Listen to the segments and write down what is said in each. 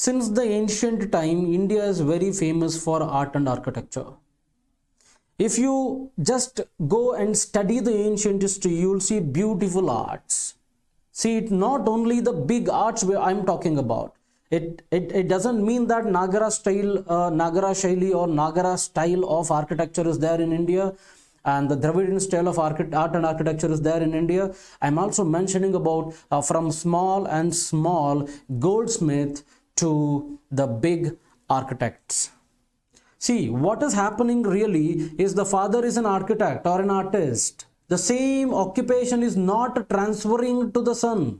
Since the ancient time, India is very famous for art and architecture. If you just go and study the ancient history, you will see beautiful arts. See, it not only the big arts where I'm talking about. It doesn't mean that Nagara style, Nagara Shaili or Nagara style of architecture is there in India, and the Dravidian style of art and architecture is there in India. I'm also mentioning about from small and small goldsmith to the big architects. See, what is happening really is the father is an architect or an artist. The same occupation is not transferring to the son,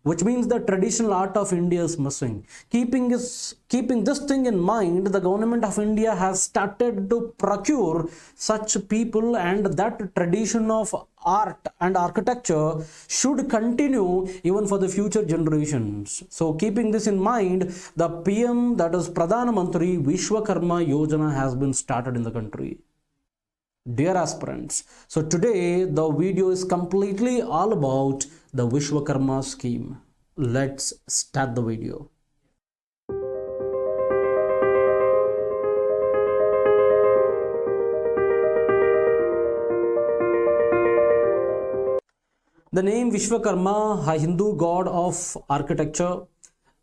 which means the traditional art of India is missing. Keeping this thing in mind, the government of India has started to procure such people, and that tradition of art and architecture should continue even for the future generations. So keeping this in mind, the PM, that is Pradhan Mantri Vishwakarma Yojana, has been started in the country. Dear aspirants, so today the video is completely all about the Vishwakarma scheme. Let's start the video. The name Vishwakarma, a Hindu god of architecture.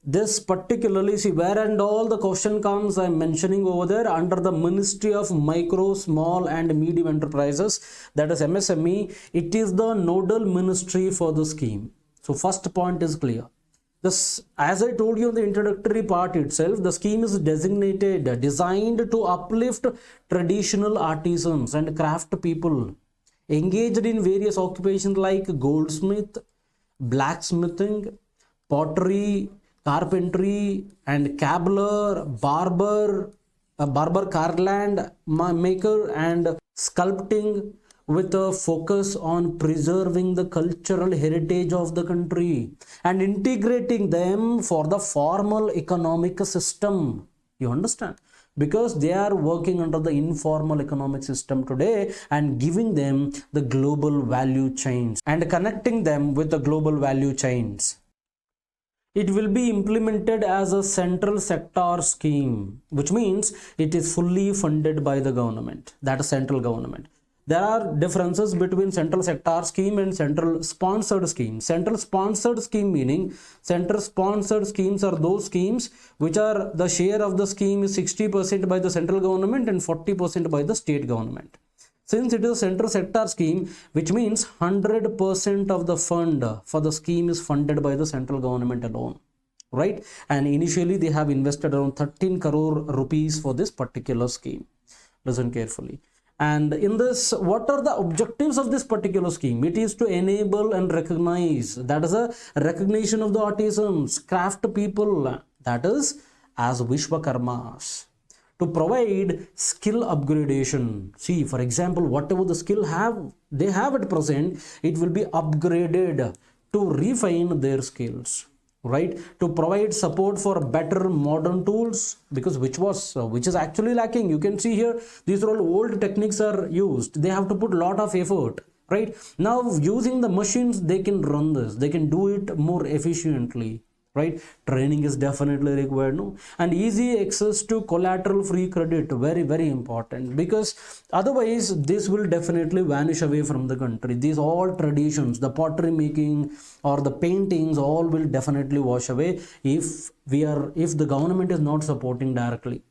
This particularly, see, where and all the question comes, I'm mentioning over there under the Ministry of Micro, Small and Medium Enterprises, that is MSME. It is the nodal ministry for the scheme. So first point is clear. This, as I told you in the introductory part itself, the scheme is designed to uplift traditional artisans and craft people engaged in various occupations like goldsmith, blacksmithing, pottery, carpentry and cobbler, barber, garland maker and sculpting, with a focus on preserving the cultural heritage of the country and integrating them for the formal economic system. You understand? Because they are working under the informal economic system today and giving them the global value chains and connecting them with the global value chains. It will be implemented as a central sector scheme, which means it is fully funded by the government, that is central government. There are differences between central sector scheme and central sponsored scheme. Central sponsored scheme meaning central sponsored schemes are those schemes which are the share of the scheme is 60% by the central government and 40% by the state government. Since it is a central sector scheme, which means 100% of the fund for the scheme is funded by the central government alone, right? And initially they have invested around 13 crore rupees for this particular scheme. Listen carefully. And in this, what are the objectives of this particular scheme? It is to enable and recognize, that is a recognition of the artisans, craft people, that is as Vishwakarmas. To provide skill upgradation. See, for example, whatever the skill they have at present, it will be upgraded to refine their skills, right? To provide support for better modern tools, because which is actually lacking. You can see here, these are all old techniques are used. They have to put a lot of effort, right? Now using the machines, they can run this, they can do it more efficiently, right? Training is definitely required, no? And easy access to collateral free credit, very, very important, because otherwise this will definitely vanish away from the country. These all traditions, the pottery making or the paintings, all will definitely wash away if the government is not supporting directly.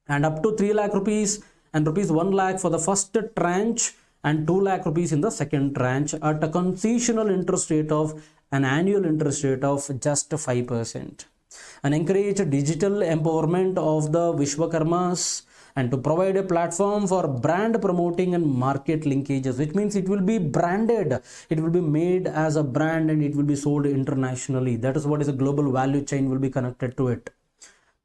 And up to 3 lakh rupees and rupees 1 lakh for the first tranche and 2 lakh rupees in the second tranche at a concessional interest rate of an annual interest rate of just 5%, and encourage digital empowerment of the Vishwakarmas, and to provide a platform for brand promoting and market linkages, which means it will be branded, it will be made as a brand and it will be sold internationally. That is what is a global value chain will be connected to it.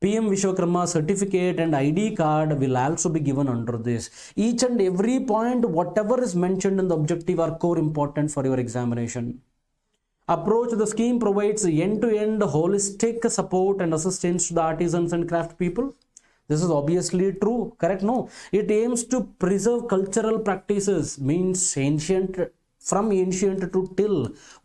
PM Vishwakarma certificate and ID card will also be given under this. Each and every point, whatever is mentioned in the objective, are core important for your examination. Approach: the scheme provides end-to-end holistic support and assistance to the artisans and craft people. This is obviously true, correct? No, it aims to preserve cultural practices, means ancient from ancient to till,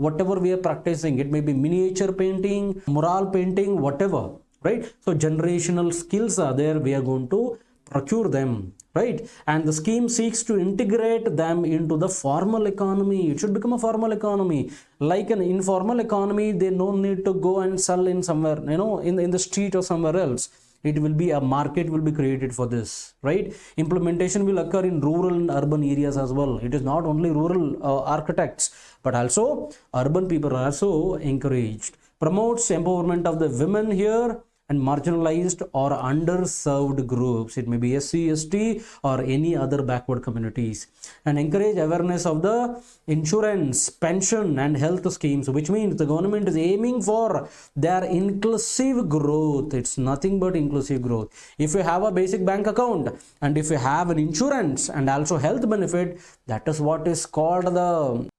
whatever we are practicing, it may be miniature painting, mural painting, whatever, right? So generational skills are there, we are going to procure them, right? And the scheme seeks to integrate them into the formal economy. It should become a formal economy. Like an informal economy, they no need to go and sell in somewhere, in the street or somewhere else. It will be a market will be created for this, right? Implementation will occur in rural and urban areas as well. It is not only rural architects, but also urban people are also encouraged. Promotes empowerment of the women here and marginalized or underserved groups. It may be SC, ST or any other backward communities. And encourage awareness of the insurance, pension and health schemes, which means the government is aiming for their inclusive growth. It's nothing but inclusive growth. If you have a basic bank account and if you have an insurance and also health benefit, that is what is called the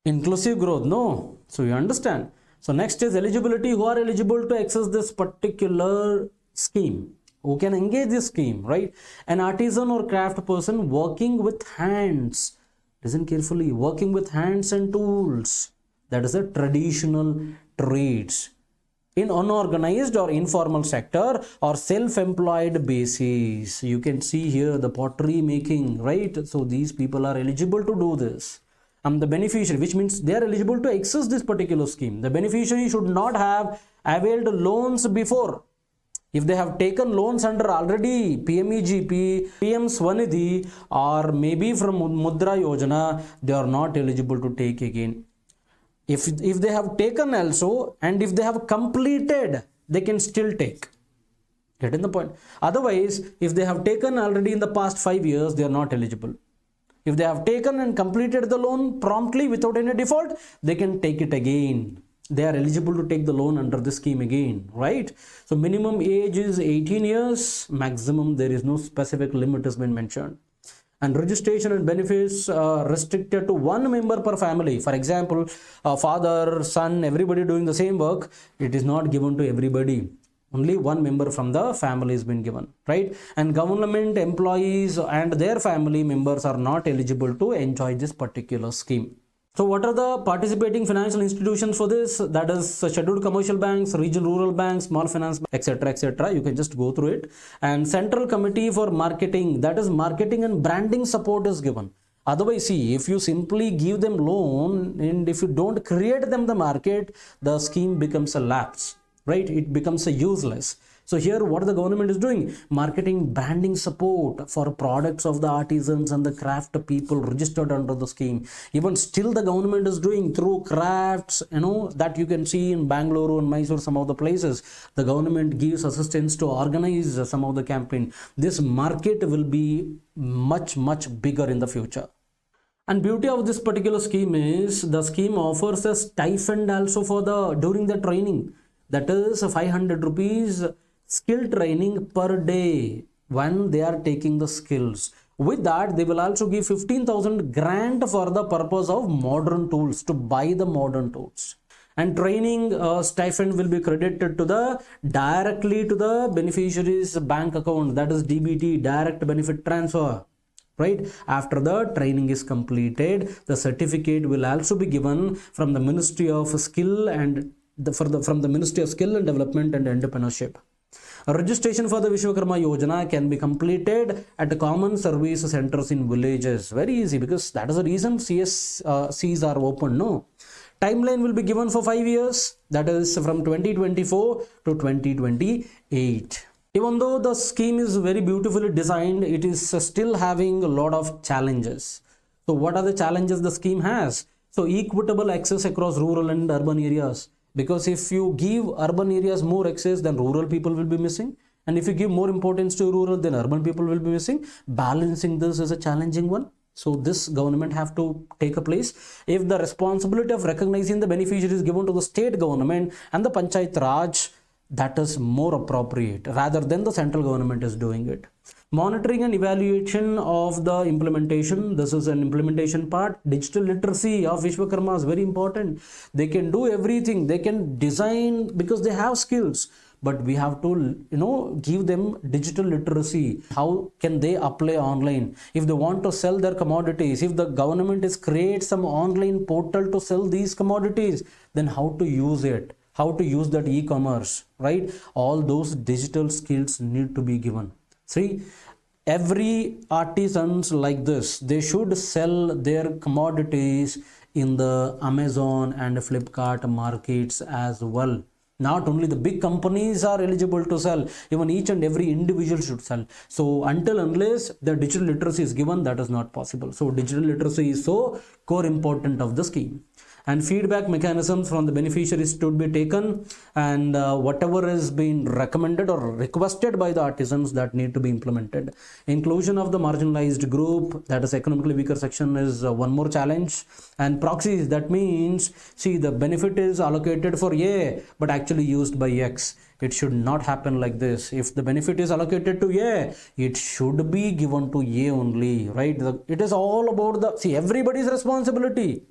inclusive growth, no? So you understand. So next is eligibility. Who are eligible to access this particular scheme? Who can engage this scheme, right? An artisan or craft person working with hands. Listen carefully. Working with hands and tools. That is a traditional trades. In unorganized or informal sector or self-employed basis. You can see here the pottery making, right? So these people are eligible to do this. The beneficiary, which means they are eligible to access this particular scheme. The beneficiary should not have availed loans before. If they have taken loans under already PMEGP, PM Swanidhi or maybe from Mudra Yojana, they are not eligible to take again. If they have taken also and if they have completed, they can still take. Getting the point? Otherwise, if they have taken already in the past 5 years, they are not eligible. If they have taken and completed the loan promptly without any default, they can take it again. They are eligible to take the loan under the scheme again, right? So minimum age is 18 years, maximum there is no specific limit has been mentioned. And registration and benefits are restricted to one member per family. For example, father, son, everybody doing the same work, it is not given to everybody. Only one member from the family has been given, right? And government employees and their family members are not eligible to enjoy this particular scheme. So what are the participating financial institutions for this? That is scheduled commercial banks, regional rural banks, small finance, etc., etc. You can just go through it. And Central Committee for Marketing, that is marketing and branding support is given. Otherwise, see, if you simply give them loan and if you don't create them the market, the scheme becomes a lapse. Right, it becomes a useless. So here what the government is doing, marketing, branding support for products of the artisans and the craft people registered under the scheme. Even still the government is doing through crafts, that you can see in Bangalore and Mysore, some of the places the government gives assistance to organize some of the campaign. This market will be much bigger in the future. And beauty of this particular scheme is the scheme offers a stipend also for during the training. That is 500 rupees skill training per day when they are taking the skills. With that, they will also give 15,000 grant for the purpose of modern tools, to buy the modern tools. And training stipend will be credited directly to the beneficiary's bank account. That is DBT, direct benefit transfer. Right, after the training is completed, the certificate will also be given from the Ministry of Skill and from the Ministry of Skill and Development and Entrepreneurship. A registration for the Vishwakarma Yojana can be completed at common service centers in villages. Very easy, because that is the reason CSCs are open. No, timeline will be given for 5 years. That is from 2024 to 2028. Even though the scheme is very beautifully designed, it is still having a lot of challenges. So what are the challenges the scheme has? So equitable access across rural and urban areas. Because if you give urban areas more access, then rural people will be missing. And if you give more importance to rural, then urban people will be missing. Balancing this is a challenging one. So this government have to take a place. If the responsibility of recognizing the beneficiaries is given to the state government and the Panchayat Raj, that is more appropriate rather than the central government is doing it. Monitoring and evaluation of the implementation. This is an implementation part. Digital literacy of Vishwakarma is very important. They can do everything. They can design because they have skills. but we have to, give them digital literacy. How can they apply online? If they want to sell their commodities, if the government is create some online portal to sell these commodities, then how to use it, how to use that e-commerce, right? All those digital skills need to be given. See, every artisans like this, they should sell their commodities in the Amazon and Flipkart markets as well. Not only the big companies are eligible to sell, even each and every individual should sell. So until unless the digital literacy is given, that is not possible. So digital literacy is so core important of the scheme. And feedback mechanisms from the beneficiaries should be taken, and whatever is being recommended or requested by the artisans, that need to be implemented. Inclusion of the marginalized group, that is economically weaker section, is one more challenge. And proxies, that means, see, the benefit is allocated for A but actually used by X. It should not happen like this. If the benefit is allocated to A, it should be given to A only, right? It is all about the, see, everybody's responsibility.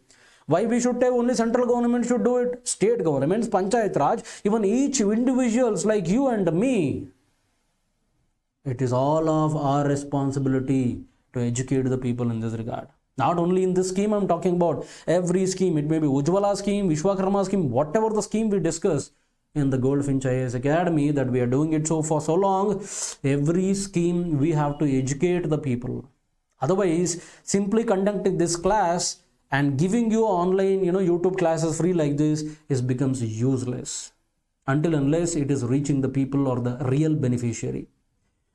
Why we should have only central government should do it? State governments, Panchayat Raj, even each individuals like you and me. It is all of our responsibility to educate the people in this regard. Not only in this scheme I'm talking about, every scheme. It may be Ujjwala scheme, Vishwakarma scheme, whatever the scheme we discuss in the Goldfinch IAS Academy, that we are doing it so for so long. Every scheme we have to educate the people. Otherwise, simply conducting this class and giving you online, YouTube classes free like this becomes useless until unless it is reaching the people or the real beneficiary.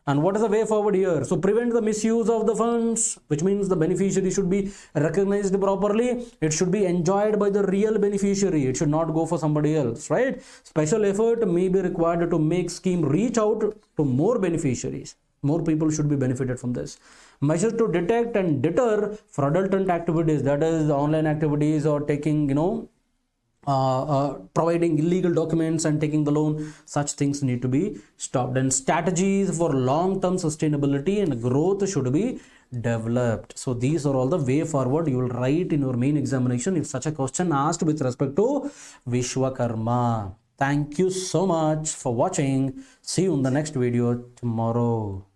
And what is the way forward here? So prevent the misuse of the funds, which means the beneficiary should be recognized properly. It should be enjoyed by the real beneficiary. It should not go for somebody else, right? Special effort may be required to make scheme reach out to more beneficiaries. More people should be benefited from this. Measures to detect and deter fraudulent activities, that is online activities or taking, providing illegal documents and taking the loan. Such things need to be stopped. And strategies for long-term sustainability and growth should be developed. So these are all the way forward you will write in your main examination if such a question asked with respect to Vishwakarma. Thank you so much for watching. See you in the next video tomorrow.